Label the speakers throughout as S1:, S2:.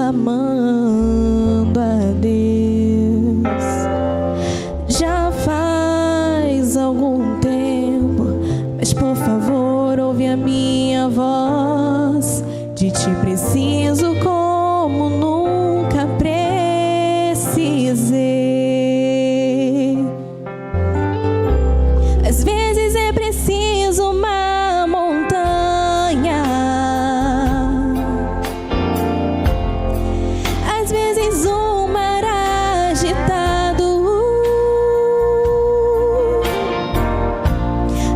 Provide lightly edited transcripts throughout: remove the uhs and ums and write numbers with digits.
S1: clamando a Deus. Já faz algum tempo, mas por favor ouve a minha voz. De ti preciso como nunca precisei. Às vezes é preciso uma montanha, às vezes um mar agitado,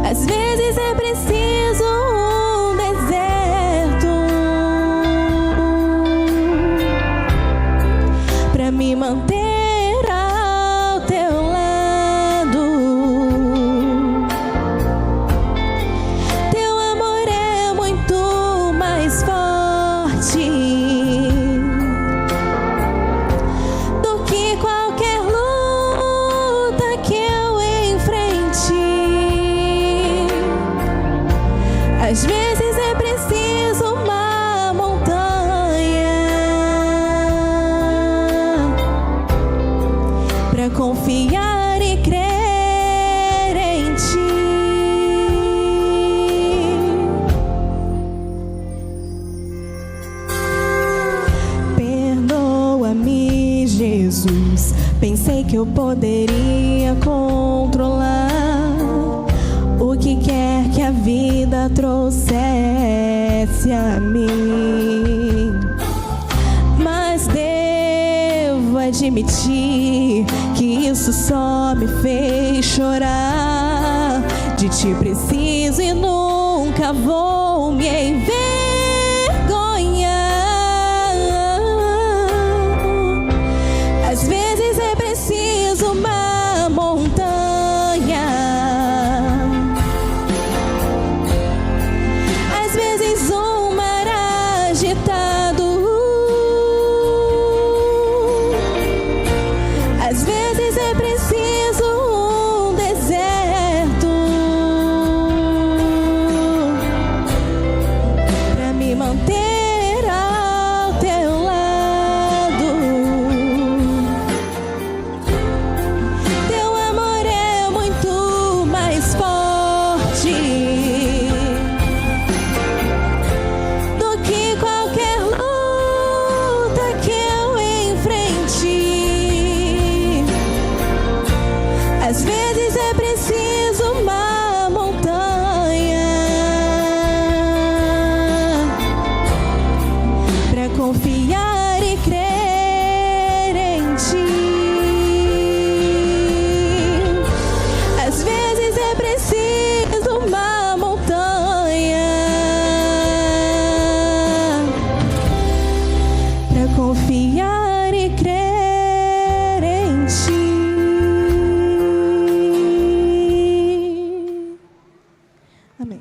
S1: às vezes é preciso um deserto pra me manter ao teu lado. Teu amor é muito mais forte do que qualquer luta que eu enfrente. Às vezes é preciso uma montanha pra confiar e crer em ti. Perdoa-me, Jesus. Pensei que eu poderia controlar o que quer que a vida trouxesse a mim, mas devo admitir que isso só me fez chorar. De ti preciso e nunca vou me envergonhar. Às vezes é preciso uma montanha, às vezes um mar agitado, às vezes é preciso um deserto pra me manter ao teu lado. Teu amor é muito mais forte do que qualquer luta que eu enfrente. Às vezes é preciso uma montanha pra confiar e crer em ti. Às vezes é preciso uma montanha pra confiar e crer em ti. Amém.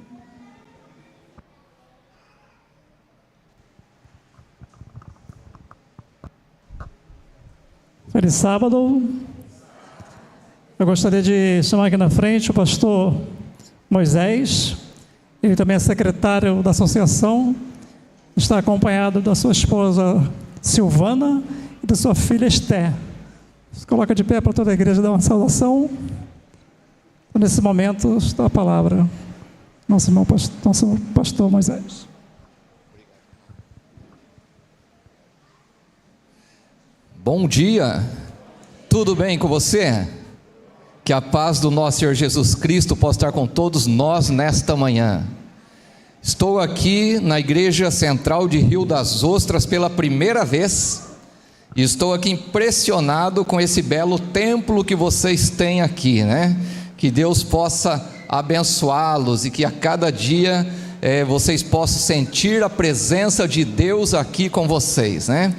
S2: Feliz sábado. Eu gostaria de chamar aqui na frente o pastor Moisés. Ele também é secretário da associação. Está acompanhado da sua esposa Silvana e da sua filha Esther. Se coloca de pé para toda a igreja dar uma saudação. Nesse momento está a palavra. Nosso irmão nosso pastor Moisés.
S3: Bom dia, tudo bem com você? Que a paz do nosso Senhor Jesus Cristo possa estar com todos nós nesta manhã. Estou aqui na Igreja Central de Rio das Ostras pela primeira vez e estou aqui impressionado com esse belo templo que vocês têm aqui, né? Que Deus possa abençoá-los e que a cada dia vocês possam sentir a presença de Deus aqui com vocês, né?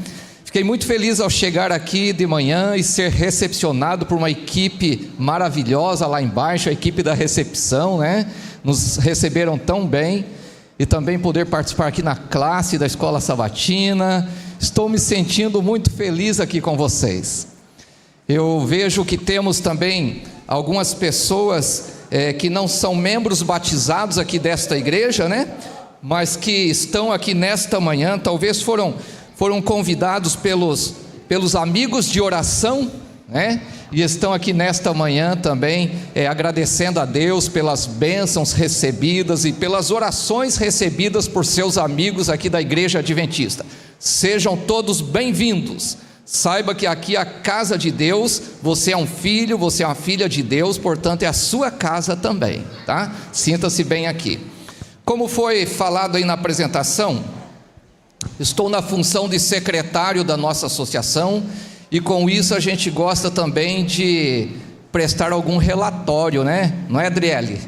S3: Fiquei muito feliz ao chegar aqui de manhã e ser recepcionado por uma equipe maravilhosa lá embaixo, a equipe da recepção, né? Nos receberam tão bem, e também poder participar aqui na classe da Escola Sabatina. Estou me sentindo muito feliz aqui com vocês. Eu vejo que temos também algumas pessoas que não são membros batizados aqui desta igreja, né? Mas que estão aqui nesta manhã, talvez foram foram convidados pelos amigos de oração, né? E estão aqui nesta manhã também agradecendo a Deus pelas bênçãos recebidas e pelas orações recebidas por seus amigos aqui da Igreja Adventista. Sejam todos bem-vindos. Saiba que aqui é a casa de Deus, você é um filho, você é uma filha de Deus, portanto é a sua casa também, tá? Sinta-se bem aqui. Como foi falado aí na apresentação, estou na função de secretário da nossa associação, e com isso a gente gosta também de prestar algum relatório, né? Não é, Adriele?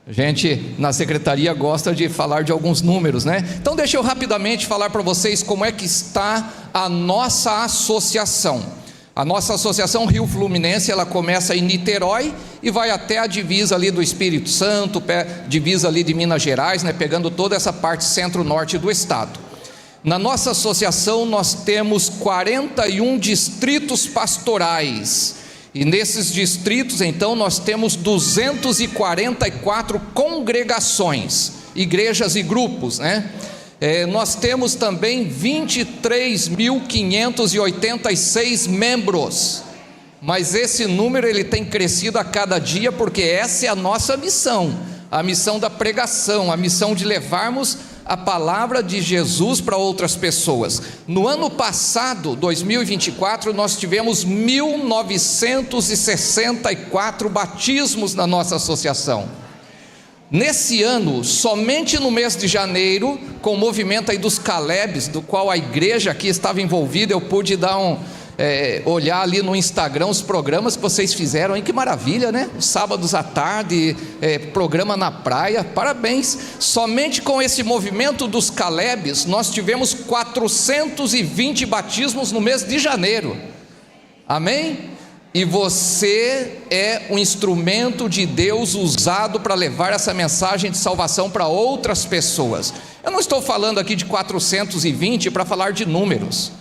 S3: A gente na secretaria gosta de falar de alguns números, né? Então deixa eu rapidamente falar para vocês como é que está a nossa associação. A nossa associação Rio Fluminense, ela começa em Niterói e vai até a divisa ali do Espírito Santo, divisa ali de Minas Gerais, né? Pegando toda essa parte centro-norte do estado. Na nossa associação nós temos 41 distritos pastorais, e nesses distritos então nós temos 244 congregações, igrejas e grupos, né? Nós temos também 23.586 membros, mas esse número ele tem crescido a cada dia, porque essa é a nossa missão, a missão da pregação, a missão de levarmos a palavra de Jesus para outras pessoas. No ano passado, 2024, nós tivemos 1.964 batismos na nossa associação. Nesse ano, somente no mês de janeiro, com o movimento aí dos Calebs, do qual a igreja aqui estava envolvida, eu pude dar olhar ali no Instagram os programas que vocês fizeram, hein? Que maravilha, né? Sábados à tarde, programa na praia, parabéns. Somente com esse movimento dos Calebs, nós tivemos 420 batismos no mês de janeiro, amém? E você é um instrumento de Deus usado para levar essa mensagem de salvação para outras pessoas. Eu não estou falando aqui de 420 para falar de números,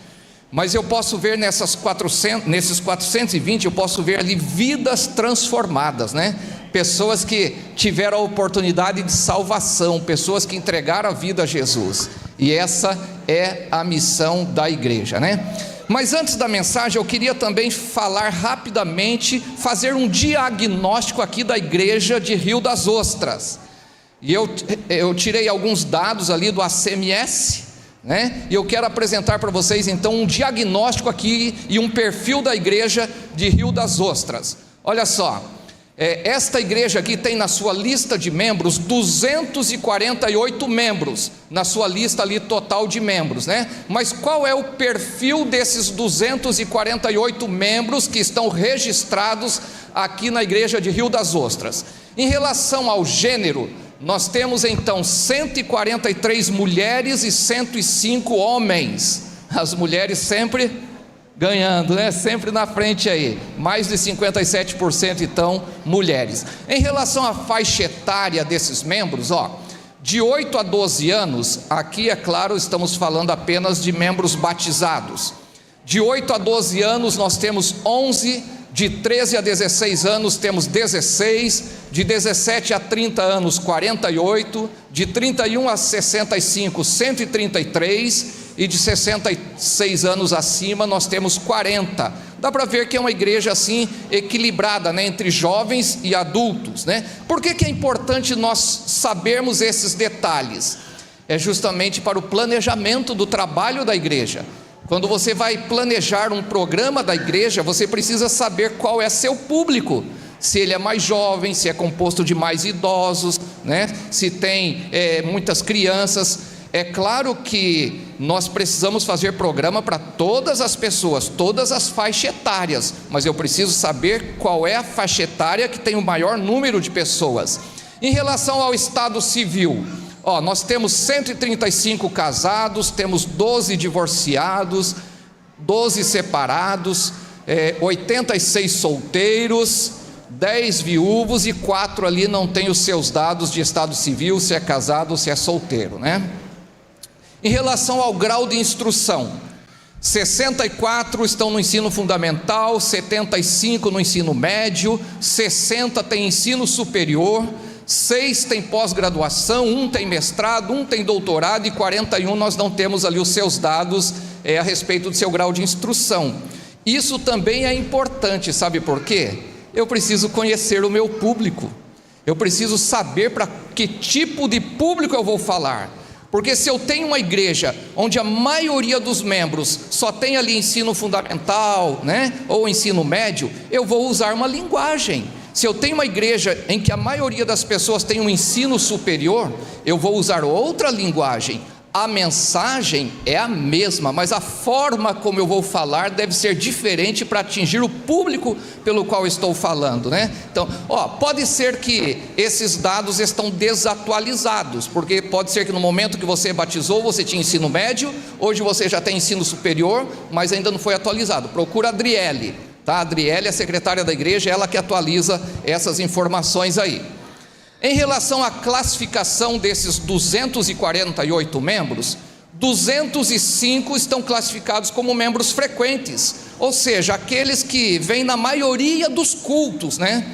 S3: mas eu posso ver nesses 420, eu posso ver ali vidas transformadas, né? Pessoas que tiveram a oportunidade de salvação, pessoas que entregaram a vida a Jesus, e essa é a missão da igreja, né? Mas antes da mensagem, eu queria também falar rapidamente, fazer um diagnóstico aqui da igreja de Rio das Ostras, e eu tirei alguns dados ali do ACMS, né? E eu quero apresentar para vocês então um diagnóstico aqui e um perfil da igreja de Rio das Ostras. Olha só, esta igreja aqui tem na sua lista de membros 248 membros, na sua lista ali total de membros, né? Mas qual é o perfil desses 248 membros que estão registrados aqui na igreja de Rio das Ostras? Em relação ao gênero, nós temos então 143 mulheres e 105 homens. As mulheres sempre ganhando, né? Sempre na frente aí, mais de 57% então mulheres. Em relação à faixa etária desses membros, de 8 a 12 anos, aqui é claro, estamos falando apenas de membros batizados. De 8 a 12 anos nós temos 11, de 13 a 16 anos temos 16, de 17 a 30 anos 48, de 31 a 65 133, e de 66 anos acima nós temos 40. Dá para ver que é uma igreja assim equilibrada, né, entre jovens e adultos, né? Por que é importante nós sabermos esses detalhes? É justamente para o planejamento do trabalho da igreja. Quando você vai planejar um programa da igreja, você precisa saber qual é seu público, se ele é mais jovem, se é composto de mais idosos, né? Se tem muitas crianças. É claro que nós precisamos fazer programa para todas as pessoas, todas as faixas etárias, mas eu preciso saber qual é a faixa etária que tem o maior número de pessoas. Em relação ao estado civil, nós temos 135 casados, temos 12 divorciados, 12 separados, 86 solteiros, 10 viúvos e 4 ali não tem os seus dados de estado civil, se é casado ou se é solteiro, né? Em relação ao grau de instrução, 64 estão no ensino fundamental, 75 no ensino médio, 60 tem ensino superior, 6 tem pós-graduação, 1 tem mestrado, 1 tem doutorado e 41 nós não temos ali os seus dados a respeito do seu grau de instrução. Isso também é importante, sabe por quê? Eu preciso conhecer o meu público, eu preciso saber para que tipo de público eu vou falar. Porque se eu tenho uma igreja onde a maioria dos membros só tem ali ensino fundamental, né, ou ensino médio, eu vou usar uma linguagem. Se eu tenho uma igreja em que a maioria das pessoas tem um ensino superior, eu vou usar outra linguagem. A mensagem é a mesma, mas a forma como eu vou falar deve ser diferente para atingir o público pelo qual estou falando, né? Então, pode ser que esses dados estão desatualizados, porque pode ser que no momento que você batizou, você tinha ensino médio, hoje você já tem ensino superior, mas ainda não foi atualizado. Procura a Adriele, tá? A Adriele é a secretária da igreja, ela que atualiza essas informações aí. Em relação à classificação desses 248 membros, 205 estão classificados como membros frequentes, ou seja, aqueles que vêm na maioria dos cultos, né?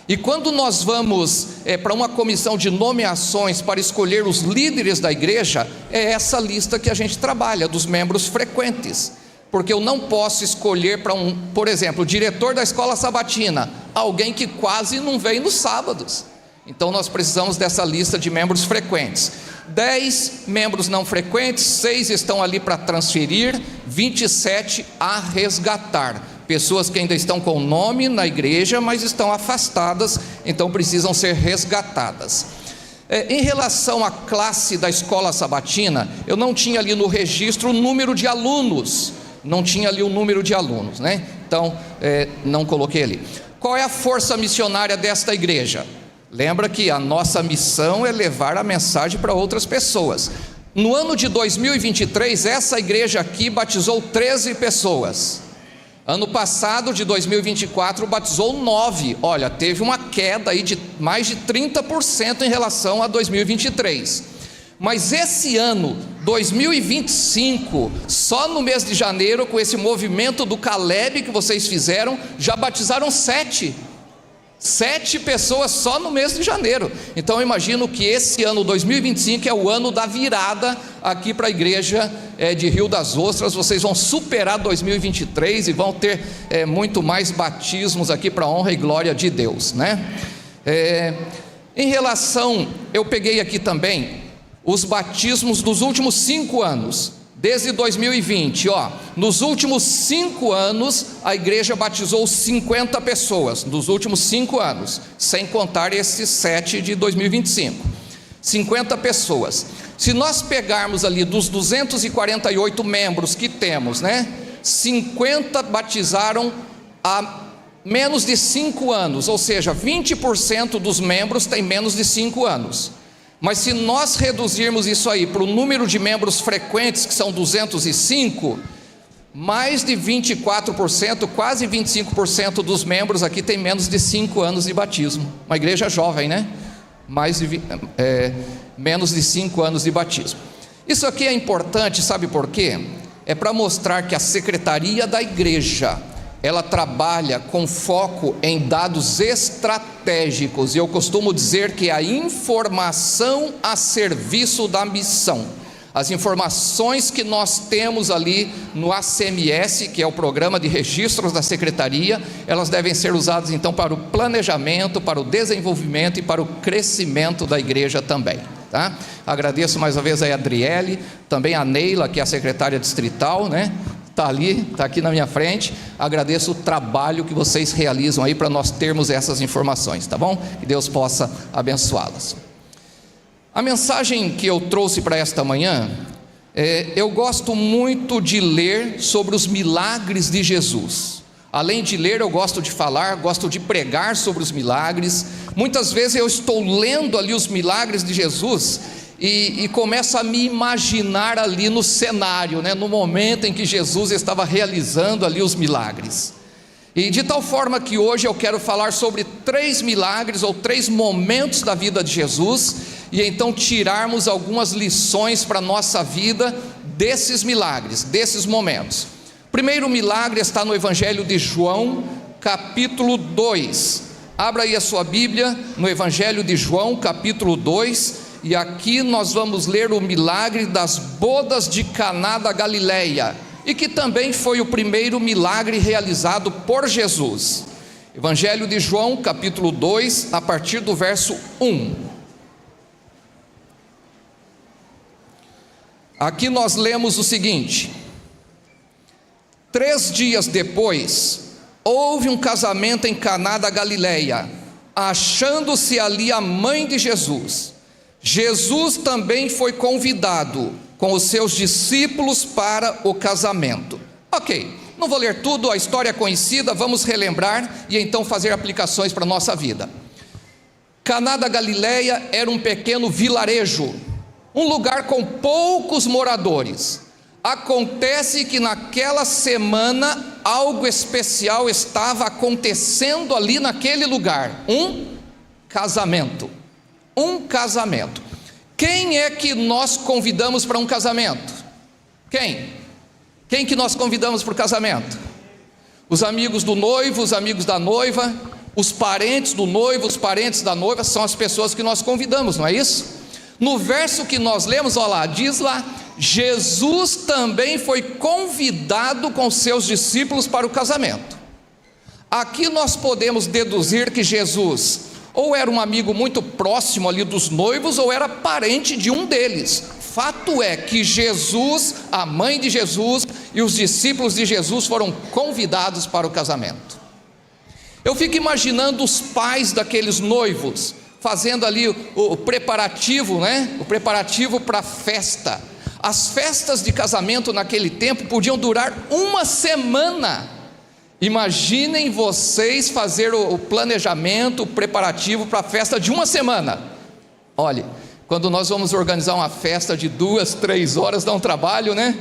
S3: E quando nós vamos para uma comissão de nomeações para escolher os líderes da igreja, é essa lista que a gente trabalha, dos membros frequentes. Porque eu não posso escolher para por exemplo, o diretor da escola sabatina, alguém que quase não vem nos sábados. Então nós precisamos dessa lista de membros frequentes. 10 membros não frequentes, 6 estão ali para transferir, 27 a resgatar. Pessoas que ainda estão com nome na igreja, mas estão afastadas, então precisam ser resgatadas. Em relação à classe da escola sabatina, eu não tinha ali no registro o número de alunos, né? Então não coloquei ali. Qual é a força missionária desta igreja? Lembra que a nossa missão é levar a mensagem para outras pessoas. No ano de 2023, essa igreja aqui batizou 13 pessoas. Ano passado, de 2024, batizou 9. Olha, teve uma queda aí de mais de 30% em relação a 2023. Mas esse ano, 2025, só no mês de janeiro, com esse movimento do Caleb que vocês fizeram, já batizaram 7 pessoas só no mês de janeiro. Então eu imagino que esse ano 2025 é o ano da virada aqui para a igreja de Rio das Ostras. Vocês vão superar 2023 e vão ter muito mais batismos aqui para a honra e glória de Deus, né? Em relação, eu peguei aqui também os batismos dos últimos 5 anos. Desde 2020, nos últimos 5 anos, a igreja batizou 50 pessoas, nos últimos 5 anos, sem contar esses 7 de 2025, 50 pessoas. Se nós pegarmos ali dos 248 membros que temos, né, 50 batizaram há menos de 5 anos, ou seja, 20% dos membros têm menos de 5 anos. Mas se nós reduzirmos isso aí para o número de membros frequentes, que são 205, mais de 24%, quase 25% dos membros aqui tem menos de 5 anos de batismo. Uma igreja jovem, né? Menos de 5 anos de batismo. Isso aqui é importante, sabe por quê? É para mostrar que a secretaria da igreja, ela trabalha com foco em dados estratégicos, e eu costumo dizer que é a informação a serviço da missão. As informações que nós temos ali no ACMS, que é o programa de registros da secretaria, elas devem ser usadas então para o planejamento, para o desenvolvimento e para o crescimento da igreja também, tá? Agradeço mais uma vez a Adriele, também a Neila, que é a secretária distrital, né? Está aqui na minha frente. Agradeço o trabalho que vocês realizam aí para nós termos essas informações, tá bom? Que Deus possa abençoá-las. A mensagem que eu trouxe para esta manhã, eu gosto muito de ler sobre os milagres de Jesus. Além de ler, eu gosto de falar, gosto de pregar sobre os milagres. Muitas vezes eu estou lendo ali os milagres de Jesus e começo a me imaginar ali no cenário, né, no momento em que Jesus estava realizando ali os milagres. E de tal forma que hoje eu quero falar sobre 3 milagres ou 3 momentos da vida de Jesus, e então tirarmos algumas lições para a nossa vida desses milagres, desses momentos. O primeiro milagre está no Evangelho de João, capítulo 2. Abra aí a sua Bíblia no Evangelho de João, capítulo 2. E aqui nós vamos ler o milagre das bodas de Caná da Galileia. e que também foi o primeiro milagre realizado por Jesus. Evangelho de João, capítulo 2, a partir do verso 1. Aqui nós lemos o seguinte: 3 dias depois, houve um casamento em Caná da Galileia, achando-se ali a mãe de Jesus. Jesus também foi convidado com os seus discípulos para o casamento. Ok, não vou ler tudo, a história é conhecida, vamos relembrar e então fazer aplicações para a nossa vida. Caná da Galileia era um pequeno vilarejo, um lugar com poucos moradores. Acontece que naquela semana algo especial estava acontecendo ali naquele lugar, um casamento. Quem é que nós convidamos para um casamento? Quem que nós convidamos para o casamento? Os amigos do noivo, os amigos da noiva, os parentes do noivo, os parentes da noiva, são as pessoas que nós convidamos, não é isso? No verso que nós lemos, olha lá, diz lá: Jesus também foi convidado com seus discípulos para o casamento. Aqui nós podemos deduzir que Jesus ou era um amigo muito próximo ali dos noivos, ou era parente de um deles. Fato é que Jesus, a mãe de Jesus e os discípulos de Jesus foram convidados para o casamento. Eu fico imaginando os pais daqueles noivos fazendo ali o preparativo, né? O preparativo para a festa. As festas de casamento naquele tempo podiam durar uma semana. Imaginem vocês fazer o planejamento, o preparativo para a festa de uma semana. Olha, quando nós vamos organizar uma festa de 2, 3 horas, dá um trabalho, né?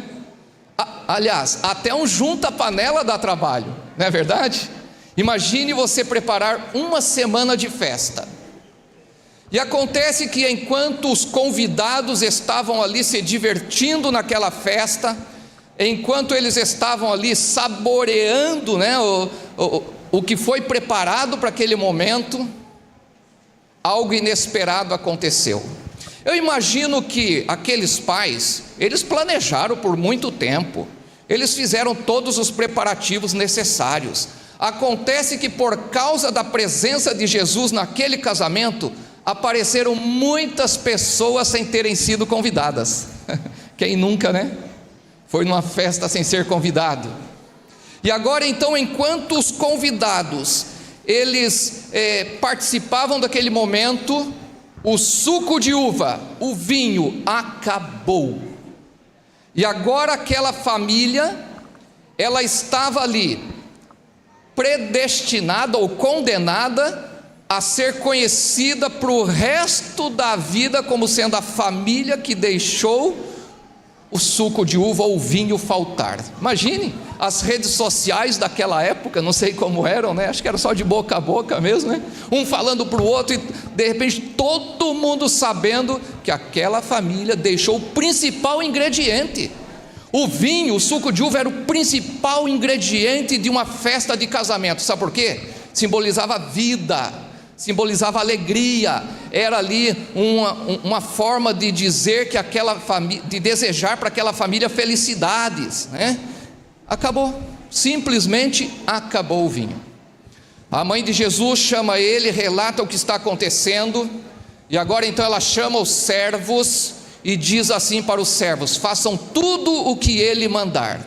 S3: Aliás, até um junta-panela dá trabalho, não é verdade? Imagine você preparar uma semana de festa. E acontece que enquanto os convidados estavam ali se divertindo naquela festa, enquanto eles estavam ali saboreando, né, o que foi preparado para aquele momento, algo inesperado aconteceu. Eu imagino que aqueles pais, eles planejaram por muito tempo, eles fizeram todos os preparativos necessários. Acontece que por causa da presença de Jesus naquele casamento, apareceram muitas pessoas sem terem sido convidadas. Quem nunca, né? Foi numa festa sem ser convidado. E agora então, enquanto os convidados eles participavam daquele momento, o suco de uva, o vinho, acabou. E agora aquela família, ela estava ali predestinada ou condenada a ser conhecida para o resto da vida como sendo a família que deixou o suco de uva ou o vinho faltar. Imagine as redes sociais daquela época, não sei como eram, né? Acho que era só de boca a boca mesmo, né? Um falando para o outro e de repente todo mundo sabendo que aquela família deixou o principal ingrediente. O vinho, o suco de uva era o principal ingrediente de uma festa de casamento. Sabe por quê? Simbolizava vida, simbolizava alegria, era ali uma forma de dizer que aquela família, de desejar para aquela família felicidades, né? Acabou, simplesmente acabou o vinho. A mãe de Jesus chama ele, relata o que está acontecendo, e agora então ela chama os servos e diz assim para os servos: façam tudo o que ele mandar,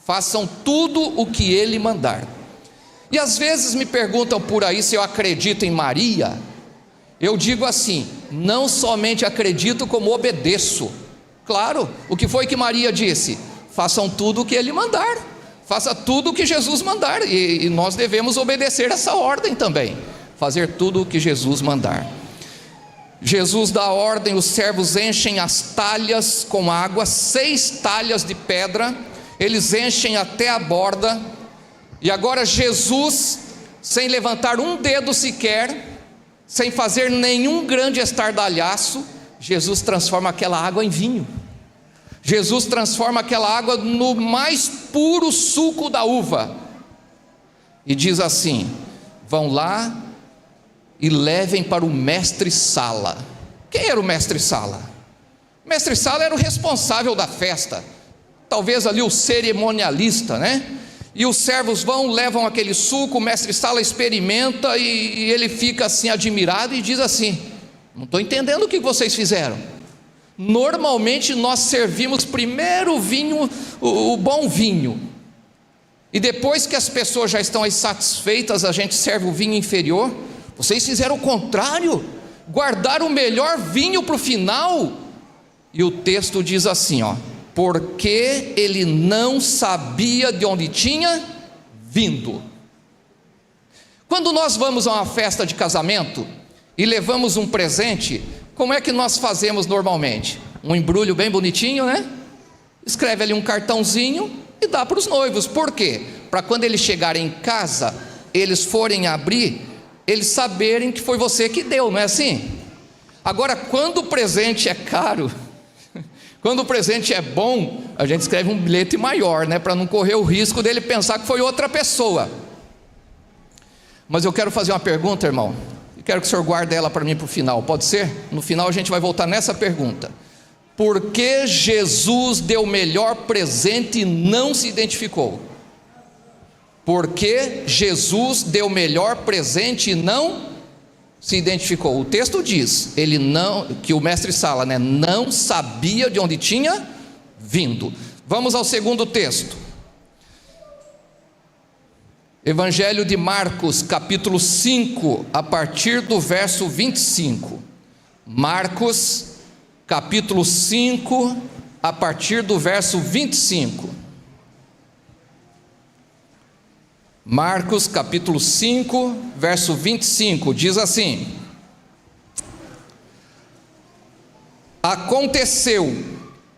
S3: façam tudo o que ele mandar. E às vezes me perguntam por aí se eu acredito em Maria. Eu digo assim: não somente acredito, como obedeço. Claro, o que foi que Maria disse? Façam tudo o que ele mandar, faça tudo o que Jesus mandar, e nós devemos obedecer essa ordem também, fazer tudo o que Jesus mandar. Jesus dá ordem, os servos enchem as talhas com água, 6 talhas de pedra, eles enchem até a borda. E agora Jesus, sem levantar um dedo sequer, sem fazer nenhum grande estardalhaço, Jesus transforma aquela água em vinho. Jesus transforma aquela água no mais puro suco da uva. E diz assim: vão lá e levem para o mestre Sala. Quem era o mestre Sala? O mestre Sala era o responsável da festa. talvez ali o cerimonialista, né? E os servos vão, levam aquele suco, o mestre-sala experimenta e ele fica assim admirado e diz assim: não estou entendendo o que vocês fizeram. Normalmente nós servimos primeiro o vinho, o bom vinho, e depois que as pessoas já estão aí satisfeitas, a gente serve o vinho inferior. Vocês fizeram o contrário, guardaram o melhor vinho para o final. E o texto diz assim, ó: porque ele não sabia de onde tinha vindo. Quando nós vamos a uma festa de casamento e levamos um presente, como é que nós fazemos normalmente? Um embrulho bem bonitinho, né? Escreve ali um cartãozinho e dá para os noivos. Por quê? Para quando eles chegarem em casa, eles forem abrir, eles saberem que foi você que deu, não é assim? Agora, quando o presente é caro, quando o presente é bom, a gente escreve um bilhete maior, né? Para não correr o risco dele pensar que foi outra pessoa. Mas eu quero fazer uma pergunta, irmão, e quero que o senhor guarde ela para mim para o final, pode ser? No final a gente vai voltar nessa pergunta: por que Jesus deu o melhor presente e não se identificou? Por que Jesus deu o melhor presente e não se identificou? O texto diz, ele não, que o mestre-sala, né, não sabia de onde tinha vindo. Vamos ao segundo texto. Evangelho de Marcos, capítulo 5, a partir do verso 25. Marcos, capítulo 5, a partir do verso 25. Marcos capítulo 5, verso 25, diz assim: aconteceu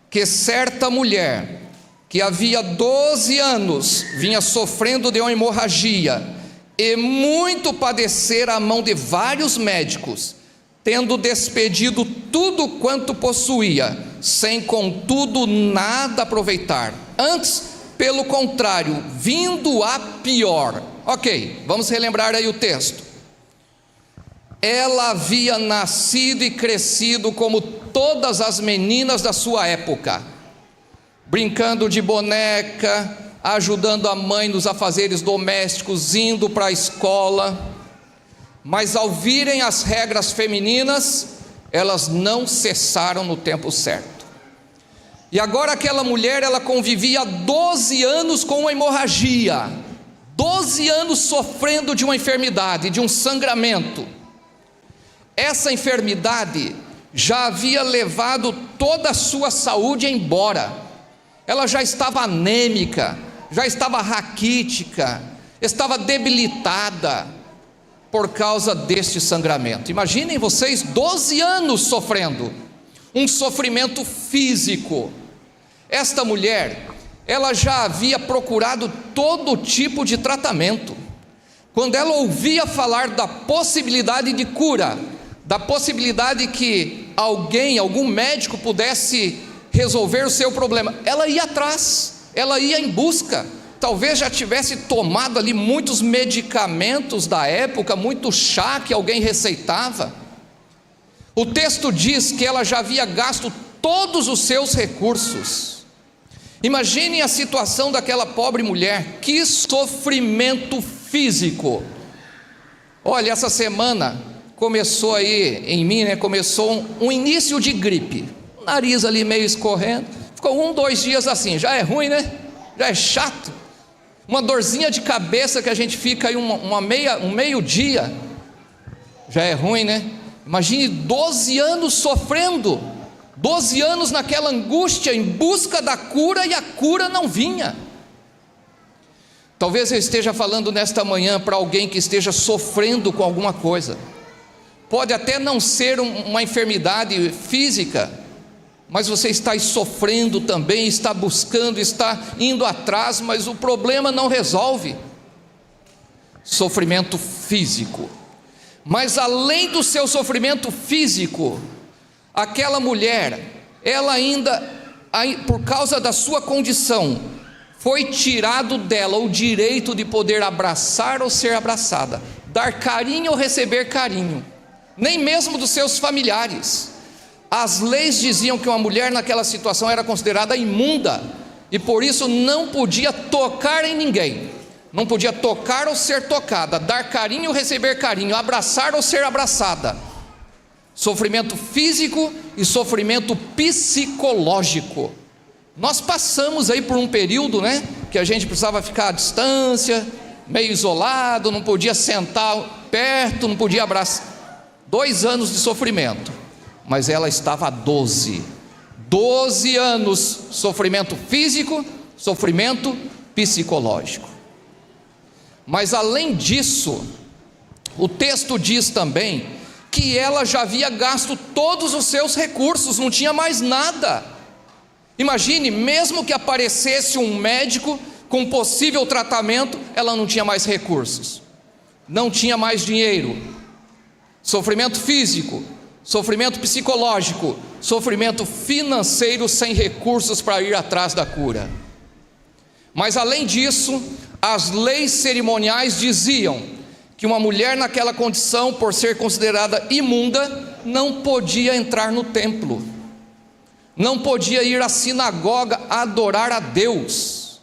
S3: que certa mulher, que havia 12 anos, vinha sofrendo de uma hemorragia, e muito padecera à mão de vários médicos, tendo despedido tudo quanto possuía, sem contudo nada aproveitar, antes, pelo contrário, vindo a pior. Ok, vamos relembrar aí o texto. Ela havia nascido e crescido como todas as meninas da sua época, brincando de boneca, ajudando a mãe nos afazeres domésticos, indo para a escola. Mas ao virem as regras femininas, elas não cessaram no tempo certo. E agora aquela mulher, ela convivia 12 anos com uma hemorragia, 12 anos sofrendo de uma enfermidade, de um sangramento. Essa enfermidade já havia levado toda a sua saúde embora. Ela já estava anêmica, já estava raquítica, estava debilitada por causa deste sangramento. Imaginem vocês, 12 anos sofrendo, um sofrimento físico. Esta mulher, ela já havia procurado todo tipo de tratamento. Quando ela ouvia falar da possibilidade de cura, da possibilidade que alguém, algum médico pudesse resolver o seu problema, ela ia atrás, ela ia em busca. Talvez já tivesse tomado ali muitos medicamentos da época, muito chá que alguém receitava. O texto diz que ela já havia gasto todos os seus recursos. Imaginem a situação daquela pobre mulher, que sofrimento físico. Olha, essa semana começou aí em mim, né, começou um início de gripe, o nariz ali meio escorrendo, ficou 2 dias assim, já é ruim, né, já é chato, uma dorzinha de cabeça que a gente fica aí um meio dia, já é ruim, né? Imagine 12 anos sofrendo, 12 anos naquela angústia, em busca da cura, e a cura não vinha. Talvez eu esteja falando nesta manhã para alguém que esteja sofrendo com alguma coisa. Pode até não ser uma enfermidade física, mas você está aí sofrendo também, está buscando, está indo atrás, mas o problema não resolve. Sofrimento físico. Mas além do seu sofrimento físico, aquela mulher, ela ainda, por causa da sua condição, foi tirado dela o direito de poder abraçar ou ser abraçada, dar carinho ou receber carinho, nem mesmo dos seus familiares. As leis diziam que uma mulher naquela situação era considerada imunda, e por isso não podia tocar em ninguém, não podia tocar ou ser tocada, dar carinho ou receber carinho, abraçar ou ser abraçada. Sofrimento físico e sofrimento psicológico. Nós passamos aí por um período, né, que a gente precisava ficar à distância, meio isolado, não podia sentar perto, não podia abraçar. 2 anos de sofrimento, mas ela estava há 12 anos, sofrimento físico, sofrimento psicológico. Mas além disso, o texto diz também que ela já havia gasto todos os seus recursos, não tinha mais nada. Imagine, mesmo que aparecesse um médico com possível tratamento, ela não tinha mais recursos, não tinha mais dinheiro. Sofrimento físico, sofrimento psicológico, sofrimento financeiro, sem recursos para ir atrás da cura. Mas além disso, as leis cerimoniais diziam que uma mulher naquela condição, por ser considerada imunda, não podia entrar no templo, não podia ir à sinagoga adorar a Deus.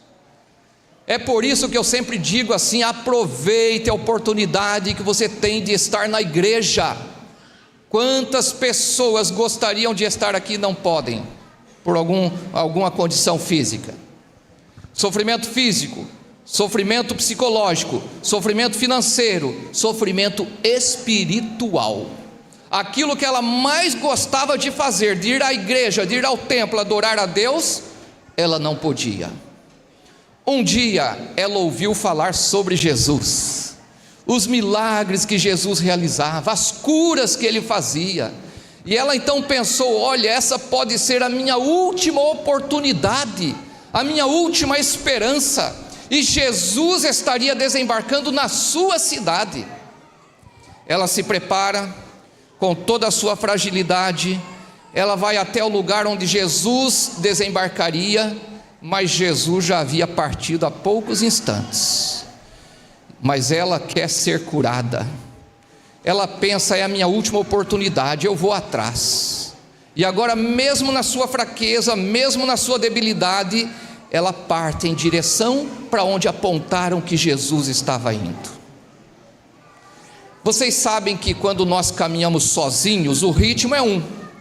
S3: É por isso que eu sempre digo assim: aproveite a oportunidade que você tem de estar na igreja. Quantas pessoas gostariam de estar aqui e não podem, por alguma condição física? Sofrimento físico, sofrimento psicológico, sofrimento financeiro, sofrimento espiritual. Aquilo que ela mais gostava de fazer, de ir à igreja, de ir ao templo, adorar a Deus, ela não podia. Um dia ela ouviu falar sobre Jesus, os milagres que Jesus realizava, as curas que ele fazia, e ela então pensou: olha, essa pode ser a minha última oportunidade, a minha última esperança, e Jesus estaria desembarcando na sua cidade. Ela se prepara com toda a sua fragilidade, ela vai até o lugar onde Jesus desembarcaria, mas Jesus já havia partido há poucos instantes. Mas ela quer ser curada, ela pensa: é a minha última oportunidade, eu vou atrás. E agora, mesmo na sua fraqueza, mesmo na sua debilidade, ela parte em direção para onde apontaram que Jesus estava indo. Vocês sabem que quando nós caminhamos sozinhos, o ritmo é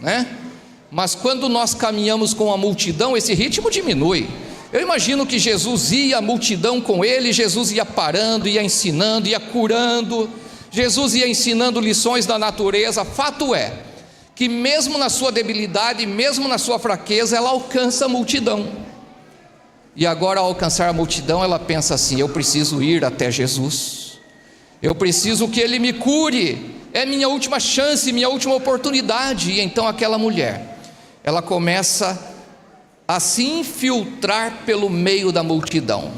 S3: né? Mas quando nós caminhamos com a multidão, esse ritmo diminui. Eu imagino que Jesus ia, a multidão com ele, Jesus ia parando, ia ensinando, ia curando, Jesus ia ensinando lições da natureza. Fato é que mesmo na sua debilidade, mesmo na sua fraqueza, ela alcança a multidão. E agora, ao alcançar a multidão, ela pensa assim: eu preciso ir até Jesus, eu preciso que ele me cure, é minha última chance, minha última oportunidade. E então aquela mulher, ela começa a se infiltrar pelo meio da multidão,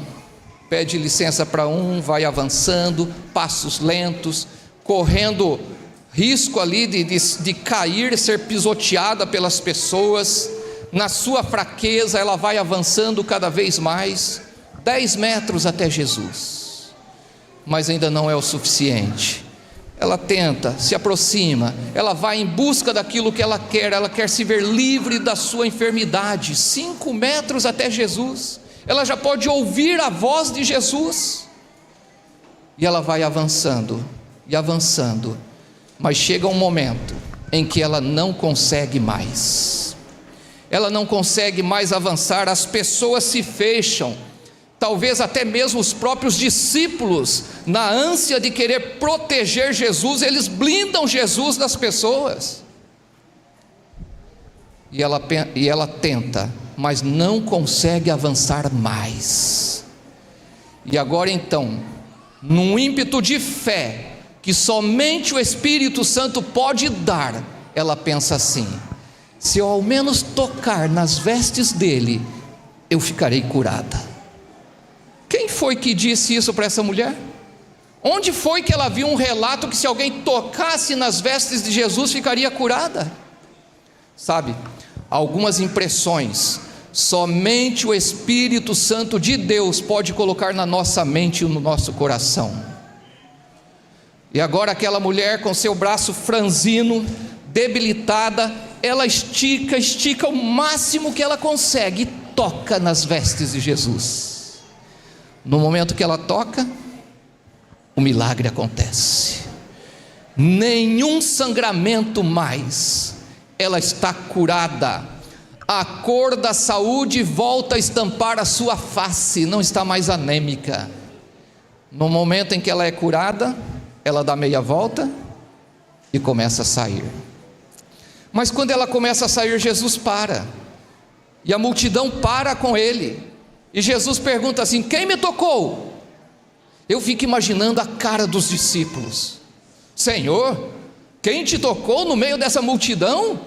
S3: pede licença para vai avançando, passos lentos, correndo risco ali de cair, ser pisoteada pelas pessoas. Na sua fraqueza ela vai avançando cada vez mais, 10 metros até Jesus, mas ainda não é o suficiente. Ela tenta, se aproxima, ela vai em busca daquilo que ela quer se ver livre da sua enfermidade. 5 metros até Jesus, ela já pode ouvir a voz de Jesus, e ela vai avançando e avançando, mas chega um momento em que ela não consegue mais, ela não consegue mais avançar. As pessoas se fecham, talvez até mesmo os próprios discípulos, na ânsia de querer proteger Jesus, eles blindam Jesus das pessoas, e ela tenta, mas não consegue avançar mais. E agora então, num ímpeto de fé que somente o Espírito Santo pode dar, ela pensa assim: se eu ao menos tocar nas vestes dele, eu ficarei curada. Quem foi que disse isso para essa mulher? Onde foi que ela viu um relato que se alguém tocasse nas vestes de Jesus ficaria curada? Sabe, algumas impressões somente o Espírito Santo de Deus pode colocar na nossa mente e no nosso coração. E agora aquela mulher com seu braço franzino, debilitada, ela estica o máximo que ela consegue, toca nas vestes de Jesus. No momento que ela toca, o milagre acontece. Nenhum sangramento mais, ela está curada. A cor da saúde volta a estampar a sua face, não está mais anêmica. No momento em que ela é curada, ela dá meia volta e começa a sair. Mas quando ela começa a sair, Jesus para, e a multidão para com ele, e Jesus pergunta assim: quem me tocou? Eu fico imaginando a cara dos discípulos: Senhor, quem te tocou no meio dessa multidão?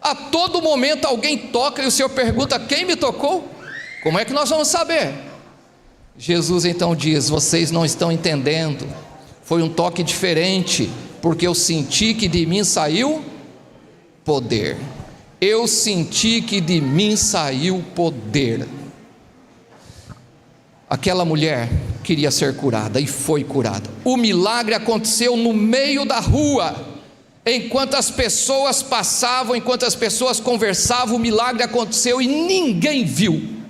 S3: A todo momento alguém toca e o Senhor pergunta: quem me tocou? Como é que nós vamos saber? Jesus então diz: vocês não estão entendendo, foi um toque diferente, porque eu senti que de mim saiu poder. Eu senti que de mim saiu poder. Aquela mulher queria ser curada e foi curada. O milagre aconteceu no meio da rua, enquanto as pessoas passavam, enquanto as pessoas conversavam, o milagre aconteceu e ninguém viu,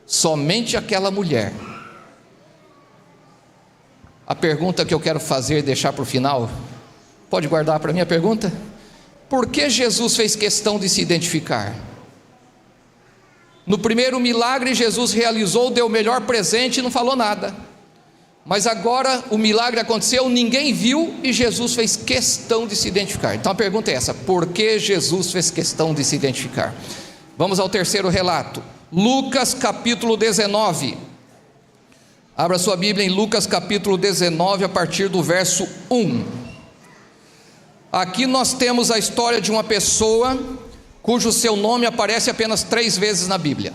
S3: somente aquela mulher. A pergunta que eu quero fazer, deixar para o final, pode guardar para mim a pergunta? Por que Jesus fez questão de se identificar? No primeiro milagre Jesus realizou, deu o melhor presente e não falou nada. Mas agora o milagre aconteceu, ninguém viu e Jesus fez questão de se identificar. Então a pergunta é essa: por que Jesus fez questão de se identificar? Vamos ao terceiro relato, Lucas capítulo 19. Abra sua Bíblia em Lucas capítulo 19, a partir do verso 1. Aqui nós temos a história de uma pessoa cujo seu nome aparece apenas 3 vezes na Bíblia.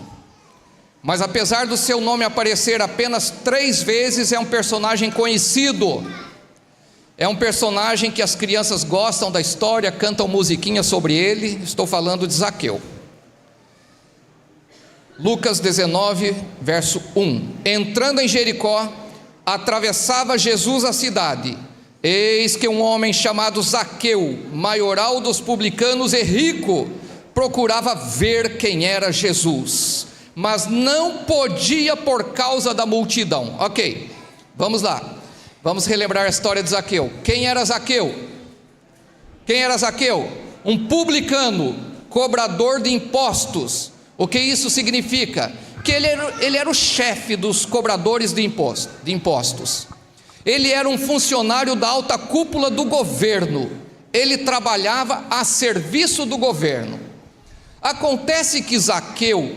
S3: Mas apesar do seu nome aparecer apenas 3 vezes, é um personagem conhecido. É um personagem que as crianças gostam da história, cantam musiquinha sobre ele. Estou falando de Zaqueu. Lucas 19, verso 1. Entrando em Jericó, atravessava Jesus a cidade. Eis que um homem chamado Zaqueu, maioral dos publicanos e rico, procurava ver quem era Jesus, mas não podia por causa da multidão. Ok, vamos lá, vamos relembrar a história de Zaqueu. Quem era Zaqueu? Quem era Zaqueu? Um publicano, cobrador de impostos. O que isso significa? Que ele era o chefe dos cobradores de impostos. Ele era um funcionário da alta cúpula do governo. Ele trabalhava a serviço do governo. Acontece que Zaqueu,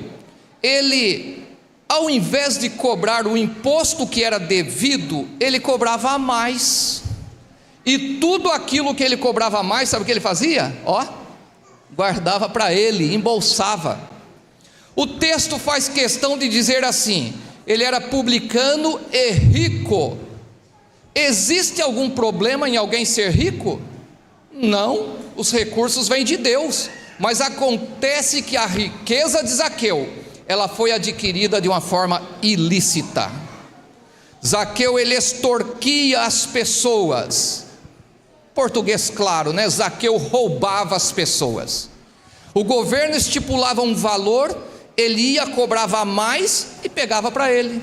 S3: ele, ao invés de cobrar o imposto que era devido, ele cobrava a mais. E tudo aquilo que ele cobrava a mais, sabe o que ele fazia? Guardava para ele, embolsava. O texto faz questão de dizer assim: ele era publicano e rico. Existe algum problema em alguém ser rico? Não, os recursos vêm de Deus. Mas acontece que a riqueza de Zaqueu, ela foi adquirida de uma forma ilícita. Zaqueu, ele extorquia as pessoas. Português claro, né? Zaqueu roubava as pessoas. O governo estipulava um valor, ele ia, cobrava mais e pegava para ele.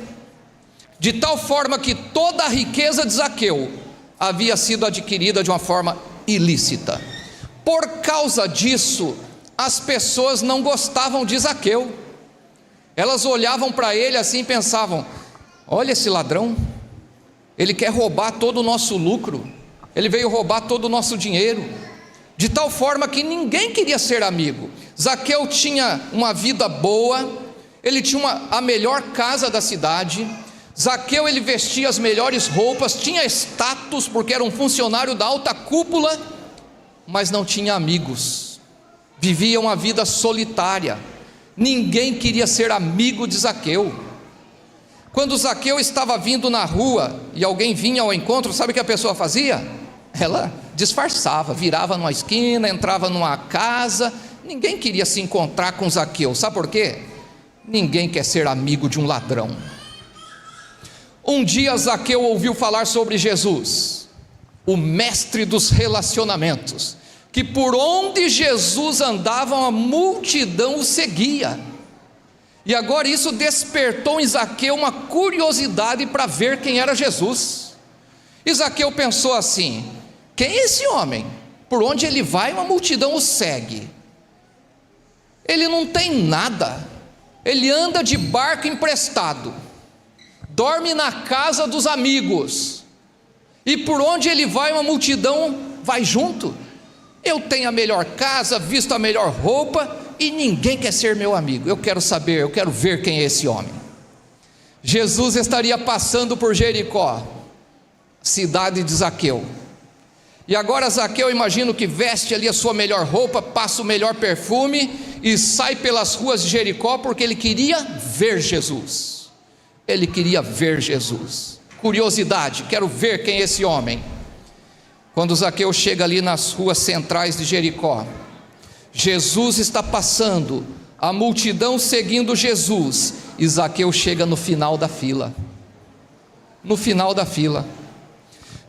S3: De tal forma que toda a riqueza de Zaqueu havia sido adquirida de uma forma ilícita. Por causa disso, as pessoas não gostavam de Zaqueu. Elas olhavam para ele assim e pensavam: olha esse ladrão, ele quer roubar todo o nosso lucro, ele veio roubar todo o nosso dinheiro. De tal forma que ninguém queria ser amigo. Zaqueu tinha uma vida boa, ele tinha a melhor casa da cidade. Zaqueu, ele vestia as melhores roupas, tinha status porque era um funcionário da alta cúpula, mas não tinha amigos, vivia uma vida solitária. Ninguém queria ser amigo de Zaqueu. Quando Zaqueu estava vindo na rua e alguém vinha ao encontro, sabe o que a pessoa fazia? Ela disfarçava, virava numa esquina, entrava numa casa. Ninguém queria se encontrar com Zaqueu, sabe por quê? Ninguém quer ser amigo de um ladrão. Um dia Zaqueu ouviu falar sobre Jesus, o mestre dos relacionamentos, que por onde Jesus andava, a multidão o seguia. E agora isso despertou em Zaqueu uma curiosidade para ver quem era Jesus. E Zaqueu pensou assim: quem é esse homem? Por onde ele vai, uma multidão o segue. Ele não tem nada, ele anda de barco emprestado, dorme na casa dos amigos, e por onde ele vai, uma multidão vai junto. Eu tenho a melhor casa, visto a melhor roupa, e ninguém quer ser meu amigo. Eu quero saber, eu quero ver quem é esse homem. Jesus estaria passando por Jericó, cidade de Zaqueu. E agora Zaqueu, imagino que veste ali a sua melhor roupa, passa o melhor perfume e sai pelas ruas de Jericó, porque ele queria ver Jesus. Ele queria ver Jesus. Curiosidade, quero ver quem é esse homem. Quando Zaqueu chega ali nas ruas centrais de Jericó, Jesus está passando, a multidão seguindo Jesus, e Zaqueu chega no final da fila. No final da fila.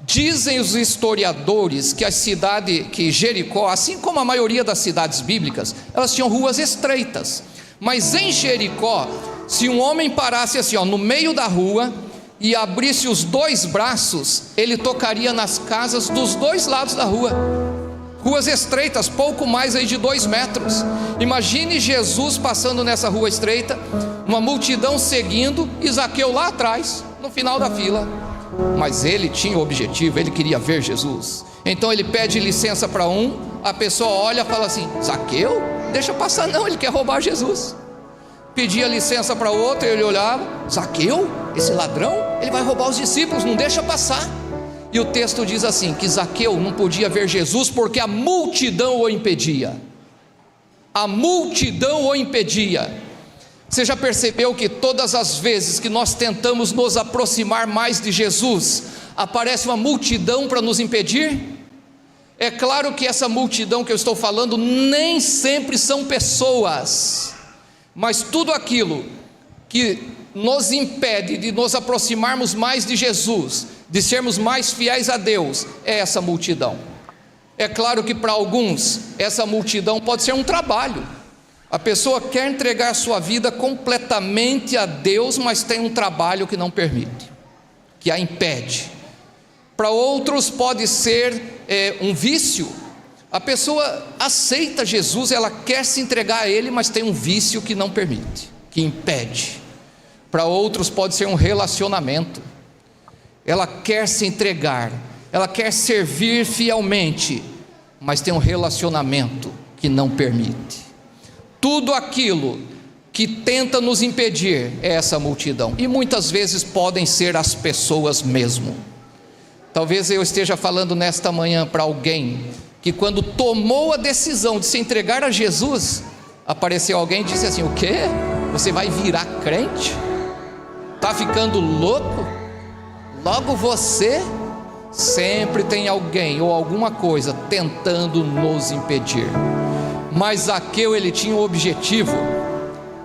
S3: Dizem os historiadores que a cidade, que Jericó, assim como a maioria das cidades bíblicas, elas tinham ruas estreitas. Mas em Jericó, se um homem parasse assim, no meio da rua e abrisse os dois braços, ele tocaria nas casas dos dois lados da rua. Ruas estreitas, pouco mais aí de 2 metros. Imagine Jesus passando nessa rua estreita, uma multidão seguindo, e Zaqueu lá atrás, no final da fila. Mas ele tinha o objetivo, ele queria ver Jesus. Então ele pede licença para um, a pessoa olha e fala assim: Zaqueu? Deixa passar não, ele quer roubar Jesus. Pedia licença para outro, ele olhava: Zaqueu? Esse ladrão? Ele vai roubar os discípulos, não deixa passar. E o texto diz assim, que Zaqueu não podia ver Jesus porque a multidão o impedia. A multidão o impedia. Você já percebeu que todas as vezes que nós tentamos nos aproximar mais de Jesus, aparece uma multidão para nos impedir? É claro que essa multidão que eu estou falando nem sempre são pessoas, mas tudo aquilo que nos impede de nos aproximarmos mais de Jesus, de sermos mais fiéis a Deus, é essa multidão. É claro que para alguns essa multidão pode ser um trabalho. A pessoa quer entregar sua vida completamente a Deus, mas tem um trabalho que não permite, que a impede. Para outros pode ser um vício. A pessoa aceita Jesus, ela quer se entregar a Ele, mas tem um vício que não permite, que impede. Para outros pode ser um relacionamento. Ela quer se entregar, ela quer servir fielmente, mas tem um relacionamento que não permite. Tudo aquilo que tenta nos impedir é essa multidão, e muitas vezes podem ser as pessoas mesmo. Talvez eu esteja falando nesta manhã para alguém que quando tomou a decisão de se entregar a Jesus, apareceu alguém e disse assim: o quê? Você vai virar crente? Está ficando louco? Logo você? Sempre tem alguém ou alguma coisa tentando nos impedir. Mas Zaqueu, ele tinha um objetivo,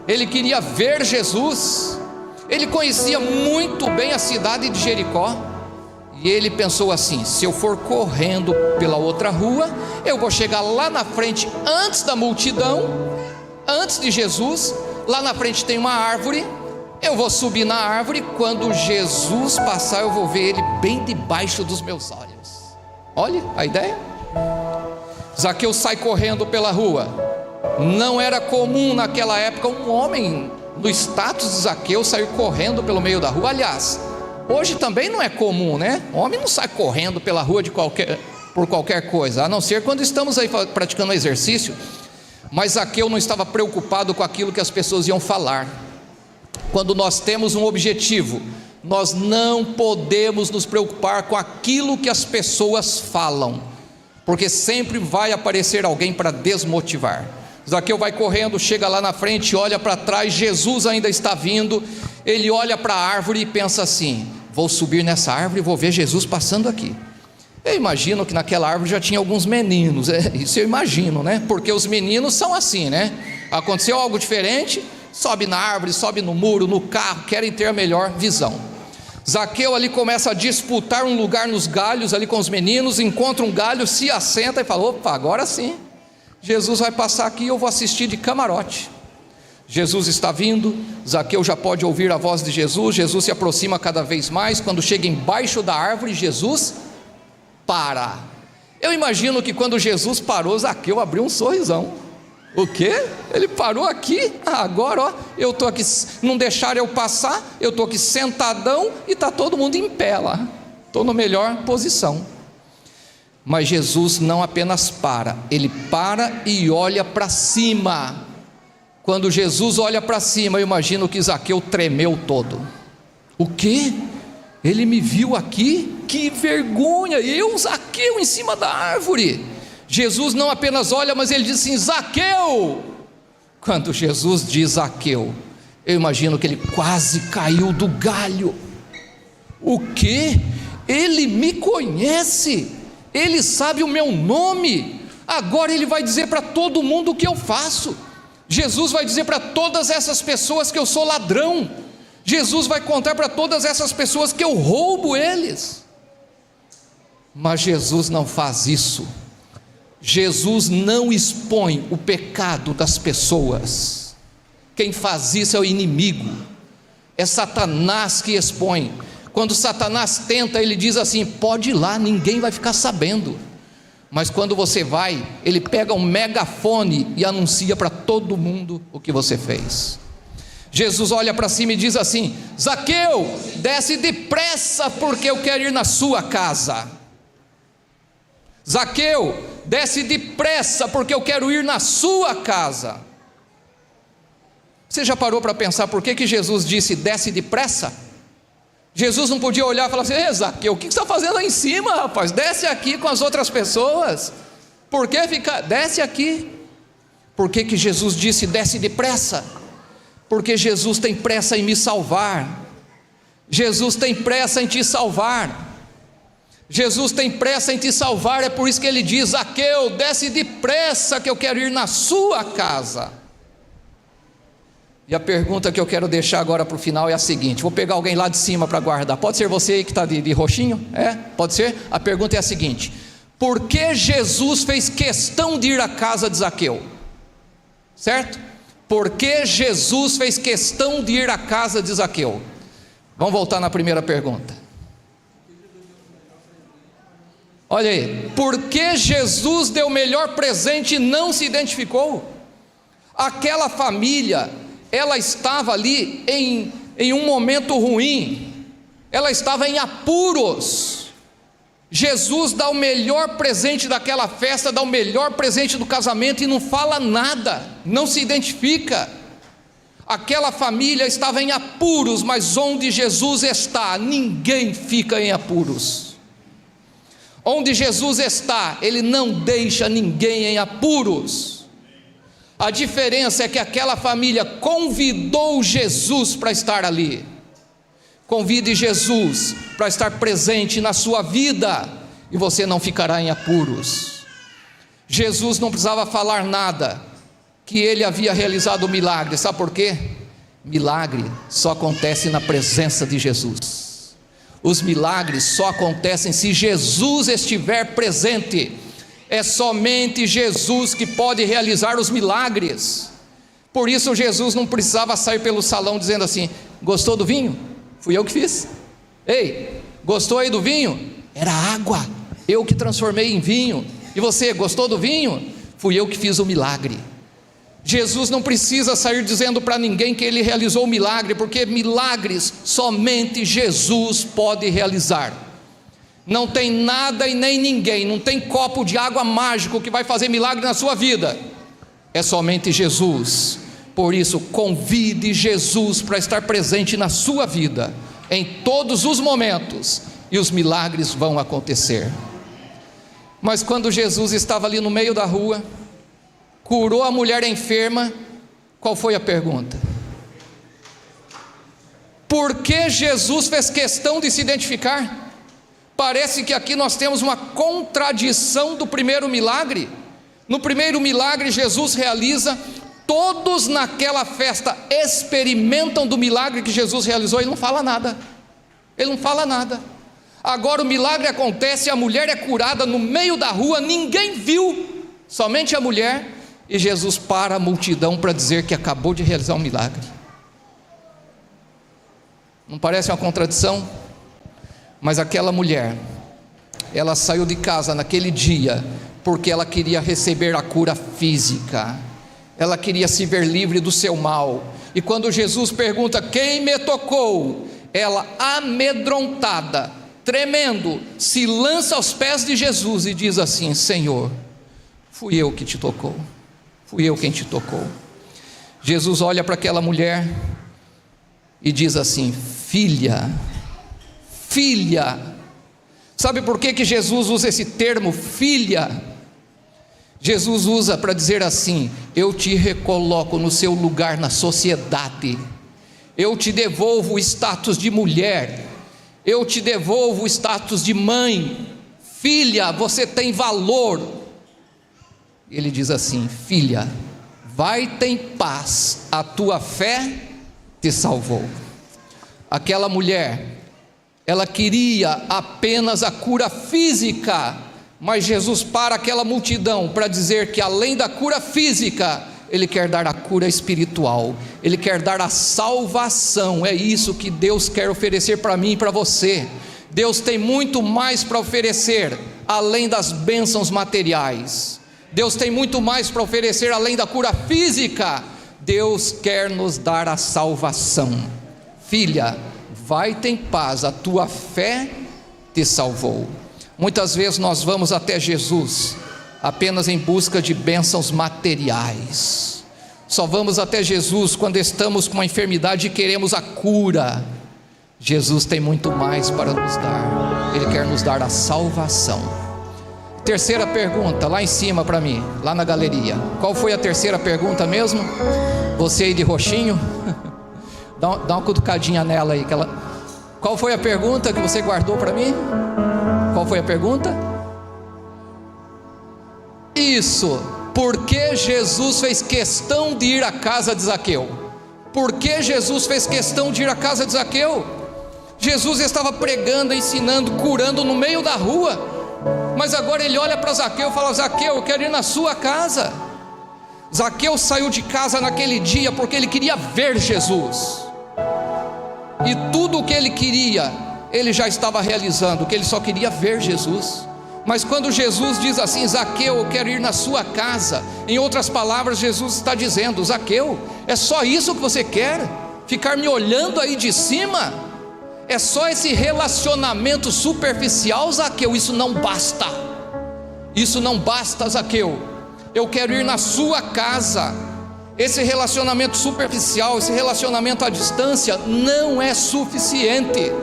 S3: ele queria ver Jesus, ele conhecia muito bem a cidade de Jericó, e ele pensou assim: se eu for correndo pela outra rua, eu vou chegar lá na frente antes da multidão, antes de Jesus. Lá na frente tem uma árvore, eu vou subir na árvore, quando Jesus passar eu vou ver ele bem debaixo dos meus olhos. Olha a ideia. Zaqueu sai correndo pela rua. Não era comum naquela época um homem no status de Zaqueu sair correndo pelo meio da rua. Aliás, hoje também não é comum, né? O homem não sai correndo pela rua por qualquer coisa, a não ser quando estamos aí praticando exercício. Mas Zaqueu não estava preocupado com aquilo que as pessoas iam falar. Quando nós temos um objetivo, nós não podemos nos preocupar com aquilo que as pessoas falam, porque sempre vai aparecer alguém para desmotivar. Zaqueu vai correndo, chega lá na frente, olha para trás, Jesus ainda está vindo. Ele olha para a árvore e pensa assim: vou subir nessa árvore e vou ver Jesus passando aqui. Eu imagino que naquela árvore já tinha alguns meninos, isso eu imagino, né? Porque os meninos são assim, né? Aconteceu algo diferente, sobe na árvore, sobe no muro, no carro, querem ter a melhor visão. Zaqueu ali começa a disputar um lugar nos galhos ali com os meninos, encontra um galho, se assenta e fala: opa, agora sim, Jesus vai passar aqui e eu vou assistir de camarote. Jesus está vindo, Zaqueu já pode ouvir a voz de Jesus. Jesus se aproxima cada vez mais. Quando chega embaixo da árvore, Jesus para. Eu imagino que quando Jesus parou, Zaqueu abriu um sorrisão. O quê? Ele parou aqui? Agora, ó, eu estou aqui, não deixaram eu passar, eu estou aqui sentadão e está todo mundo em pé lá, estou na melhor posição. Mas Jesus não apenas para, ele para e olha para cima. Quando Jesus olha para cima, eu imagino que Zaqueu tremeu todo. O quê? Ele me viu aqui? Que vergonha, eu, Zaqueu, em cima da árvore. Jesus não apenas olha, mas ele diz assim: Zaqueu. Quando Jesus diz Zaqueu, eu imagino que ele quase caiu do galho. O quê? Ele me conhece, ele sabe o meu nome, agora ele vai dizer para todo mundo o que eu faço. Jesus vai dizer para todas essas pessoas que eu sou ladrão. Jesus vai contar para todas essas pessoas que eu roubo eles. Mas Jesus não faz isso. Jesus não expõe o pecado das pessoas. Quem faz isso é o inimigo, é Satanás que expõe. Quando Satanás tenta, ele diz assim: pode ir lá, ninguém vai ficar sabendo. Mas quando você vai, ele pega um megafone e anuncia para todo mundo o que você fez. Jesus olha para cima e diz assim: Zaqueu, desce depressa, porque eu quero ir na sua casa. Zaqueu, desce depressa, porque eu quero ir na sua casa. Você já parou para pensar por que Jesus disse desce depressa? Jesus não podia olhar e falar assim: Zaqueu, o que você está fazendo lá em cima, rapaz? Desce aqui com as outras pessoas. Por que ficar? Desce aqui. Por que Jesus disse desce depressa? Porque Jesus tem pressa em me salvar. Jesus tem pressa em te salvar. Jesus tem pressa em te salvar, é por isso que ele diz: Zaqueu, desce depressa, que eu quero ir na sua casa. E a pergunta que eu quero deixar agora para o final é a seguinte: vou pegar alguém lá de cima para guardar, pode ser você aí que está de roxinho? Pode ser? A pergunta é a seguinte: por que Jesus fez questão de ir à casa de Zaqueu? Certo? Por que Jesus fez questão de ir à casa de Zaqueu? Vamos voltar na primeira pergunta. Olha aí, por que Jesus deu o melhor presente e não se identificou? Aquela família, ela estava ali em um momento ruim, ela estava em apuros. Jesus dá o melhor presente daquela festa, dá o melhor presente do casamento e não fala nada, não se identifica. Aquela família estava em apuros, mas onde Jesus está, ninguém fica em apuros. Onde Jesus está, ele não deixa ninguém em apuros. A diferença é que aquela família convidou Jesus para estar ali. Convide Jesus para estar presente na sua vida, e você não ficará em apuros. Jesus não precisava falar nada, que ele havia realizado o milagre. Sabe por quê? Milagre só acontece na presença de Jesus. Os milagres só acontecem se Jesus estiver presente. É somente Jesus que pode realizar os milagres. Por isso Jesus não precisava sair pelo salão dizendo assim: gostou do vinho? Fui eu que fiz. Ei, gostou aí do vinho? Era água, eu que transformei em vinho. E você, gostou do vinho? Fui eu que fiz o milagre. Jesus não precisa sair dizendo para ninguém que ele realizou o milagre, porque milagres somente Jesus pode realizar. Não tem nada e nem ninguém, não tem copo de água mágico que vai fazer milagre na sua vida. É somente Jesus. Por isso, convide Jesus para estar presente na sua vida, em todos os momentos, e os milagres vão acontecer. Mas quando Jesus estava ali no meio da rua, curou a mulher enferma, qual foi a pergunta? Por que Jesus fez questão de se identificar? Parece que aqui nós temos uma contradição do primeiro milagre. No primeiro milagre Jesus realiza, todos naquela festa experimentam do milagre que Jesus realizou, ele não fala nada. Ele não fala nada. Agora o milagre acontece, a mulher é curada no meio da rua, ninguém viu, somente a mulher. e Jesus para a multidão para dizer que acabou de realizar um milagre. Não parece uma contradição? Mas aquela mulher, ela saiu de casa naquele dia porque ela queria receber a cura física, ela queria se ver livre do seu mal. E quando Jesus pergunta: quem me tocou?, ela, amedrontada, tremendo, se lança aos pés de Jesus e diz assim: Senhor, fui eu que te tocou, fui eu quem te tocou. Jesus olha para aquela mulher e diz assim: filha, filha. Sabe por que Jesus usa esse termo, filha? Jesus usa para dizer assim: eu te recoloco no seu lugar na sociedade, eu te devolvo o status de mulher, eu te devolvo o status de mãe. Filha, você tem valor. Ele diz assim: filha, vai-te em paz, a tua fé te salvou. Aquela mulher, ela queria apenas a cura física, mas Jesus para aquela multidão para dizer que além da cura física, Ele quer dar a cura espiritual, Ele quer dar a salvação. É isso que Deus quer oferecer para mim e para você. Deus tem muito mais para oferecer, além das bênçãos materiais. Deus tem muito mais para oferecer, além da cura física. Deus quer nos dar a salvação. Filha, vai-te em paz, a tua fé te salvou. Muitas vezes nós vamos até Jesus apenas em busca de bênçãos materiais. Só vamos até Jesus quando estamos com uma enfermidade e queremos a cura. Jesus tem muito mais para nos dar. Ele quer nos dar a salvação. Terceira pergunta, lá em cima para mim, lá na galeria. Qual foi a terceira pergunta mesmo? Você aí de roxinho? Dá uma cutucadinha nela aí. Qual foi a pergunta que você guardou para mim? Qual foi a pergunta? Isso. Por que Jesus fez questão de ir à casa de Zaqueu? Por que Jesus fez questão de ir à casa de Zaqueu? Jesus estava pregando, ensinando, curando no meio da rua, mas agora ele olha para Zaqueu e fala: Zaqueu, eu quero ir na sua casa. Zaqueu saiu de casa naquele dia porque ele queria ver Jesus, e tudo o que ele queria, ele já estava realizando, que ele só queria ver Jesus. Mas quando Jesus diz assim: Zaqueu, eu quero ir na sua casa, em outras palavras, Jesus está dizendo: Zaqueu, é só isso que você quer? Ficar me olhando aí de cima? É só esse relacionamento superficial, Zaqueu? Isso não basta. Isso não basta, Zaqueu. Eu quero ir na sua casa. Esse relacionamento superficial, esse relacionamento à distância não é suficiente.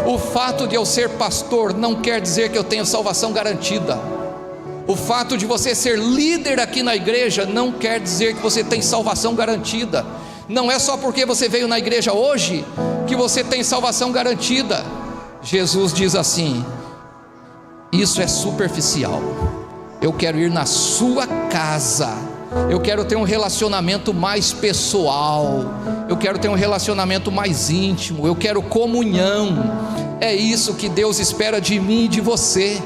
S3: O fato de eu ser pastor não quer dizer que eu tenho salvação garantida. O fato de você ser líder aqui na igreja não quer dizer que você tem salvação garantida. Não é só porque você veio na igreja hoje que você tem salvação garantida. Jesus diz assim: isso é superficial. Eu quero ir na sua casa. Eu quero ter um relacionamento mais pessoal. Eu quero ter um relacionamento mais íntimo. Eu quero comunhão. É isso que Deus espera de mim e de você,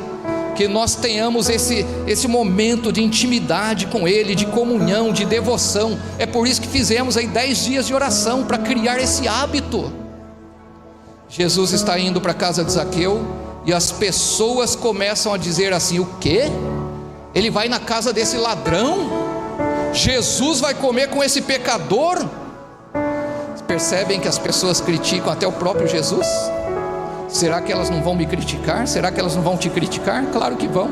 S3: que nós tenhamos esse momento de intimidade com Ele, de comunhão, de devoção. É por isso que fizemos aí 10 dias de oração, para criar esse hábito. Jesus está indo para a casa de Zaqueu, e as pessoas começam a dizer assim: o quê? Ele vai na casa desse ladrão? Jesus vai comer com esse pecador? Percebem que as pessoas criticam até o próprio Jesus? Será que elas não vão me criticar? Será que elas não vão te criticar? Claro que vão.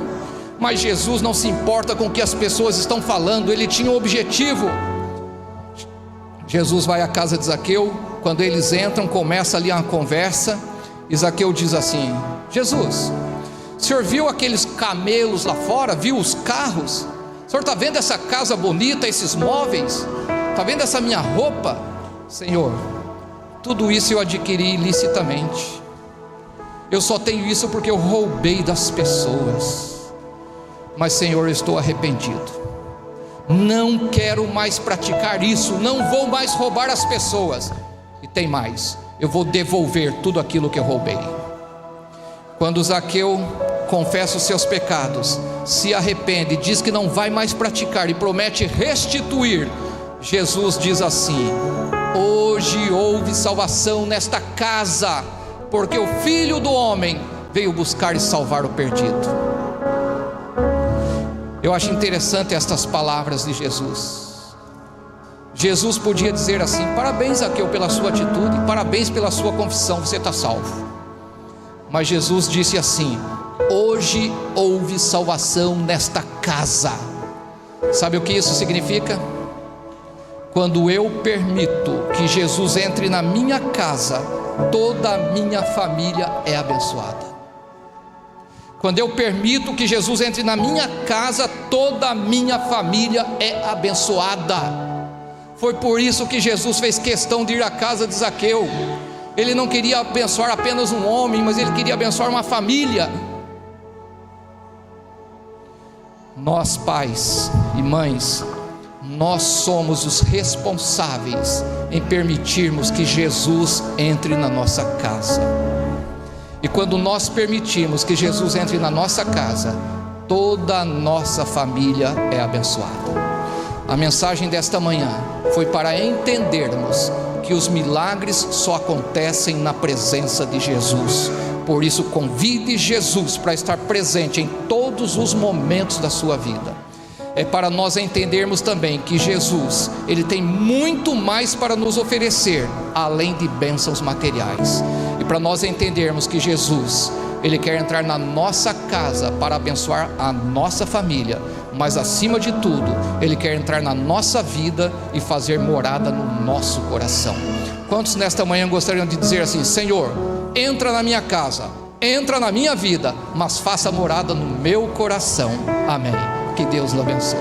S3: Mas Jesus não se importa com o que as pessoas estão falando. Ele tinha um objetivo. Jesus vai à casa de Zaqueu. Quando eles entram, começa ali uma conversa, e Zaqueu diz assim: Jesus, o senhor viu aqueles camelos lá fora? Viu os carros? O senhor está vendo essa casa bonita, esses móveis? Está vendo essa minha roupa? Senhor, tudo isso eu adquiri ilicitamente. Eu só tenho isso porque eu roubei das pessoas. Mas Senhor, eu estou arrependido. Não quero mais praticar isso. Não vou mais roubar as pessoas. E tem mais, eu vou devolver tudo aquilo que eu roubei. Quando Zaqueu confessa os seus pecados, se arrepende, diz que não vai mais praticar e promete restituir, Jesus diz assim: hoje houve salvação nesta casa, porque o Filho do Homem veio buscar e salvar o perdido. Eu acho interessante estas palavras de Jesus. Jesus podia dizer assim: parabéns, Zaqueu, pela sua atitude, parabéns pela sua confissão, você está salvo. Mas Jesus disse assim: hoje houve salvação nesta casa. Sabe o que isso significa? Quando eu permito que Jesus entre na minha casa, toda a minha família é abençoada. Quando eu permito que Jesus entre na minha casa, toda a minha família é abençoada. Foi por isso que Jesus fez questão de ir à casa de Zaqueu. Ele não queria abençoar apenas um homem, mas ele queria abençoar uma família. Nós, pais e mães, nós somos os responsáveis em permitirmos que Jesus entre na nossa casa. E quando nós permitimos que Jesus entre na nossa casa, toda a nossa família é abençoada. A mensagem desta manhã foi para entendermos que os milagres só acontecem na presença de Jesus. Por isso, convide Jesus para estar presente em todos os momentos da sua vida. É para nós entendermos também que Jesus, Ele tem muito mais para nos oferecer, além de bênçãos materiais. E para nós entendermos que Jesus, Ele quer entrar na nossa casa para abençoar a nossa família, mas acima de tudo, Ele quer entrar na nossa vida e fazer morada no nosso coração. Quantos nesta manhã gostariam de dizer assim: Senhor, entra na minha casa, entra na minha vida, mas faça morada no meu coração. Amém. Que Deus lhe abençoe.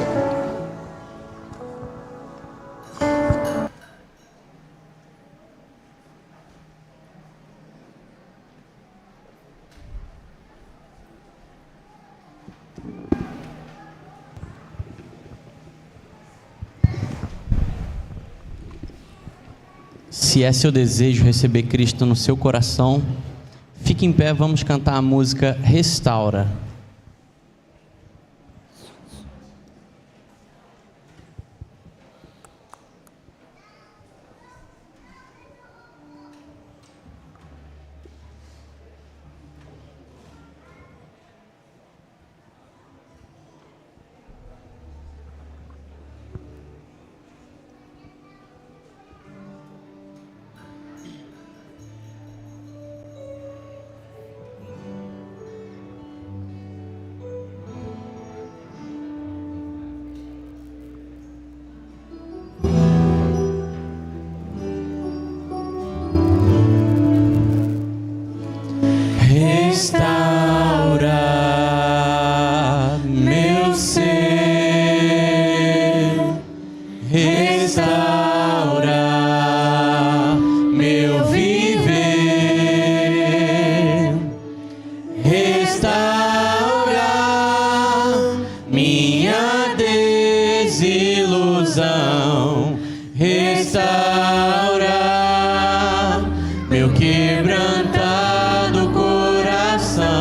S4: Se é seu desejo receber Cristo no seu coração, fique em pé, vamos cantar a música Restaura. Restaura meu ser, restaura meu viver, restaura minha desilusão, restaura meu quebrantado coração.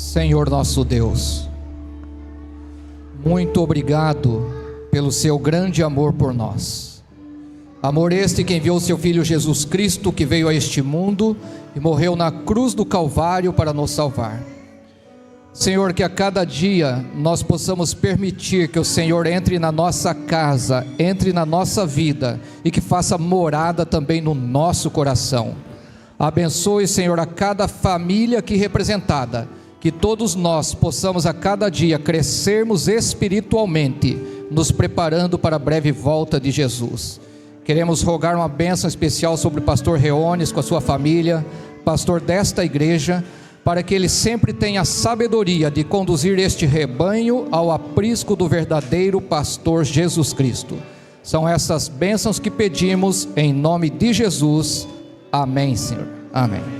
S3: Senhor nosso Deus, muito obrigado pelo seu grande amor por nós. Amor este que enviou seu Filho Jesus Cristo, que veio a este mundo e morreu na cruz do Calvário para nos salvar. Senhor, que a cada dia nós possamos permitir que o Senhor entre na nossa casa, entre na nossa vida e que faça morada também no nosso coração. Abençoe, Senhor, a cada família aqui representada, que todos nós possamos a cada dia crescermos espiritualmente, nos preparando para a breve volta de Jesus. Queremos rogar uma bênção especial sobre o pastor Reones com a sua família, pastor desta igreja, para que ele sempre tenha a sabedoria de conduzir este rebanho ao aprisco do verdadeiro pastor Jesus Cristo. São essas bênçãos que pedimos em nome de Jesus. Amém, Senhor. Amém.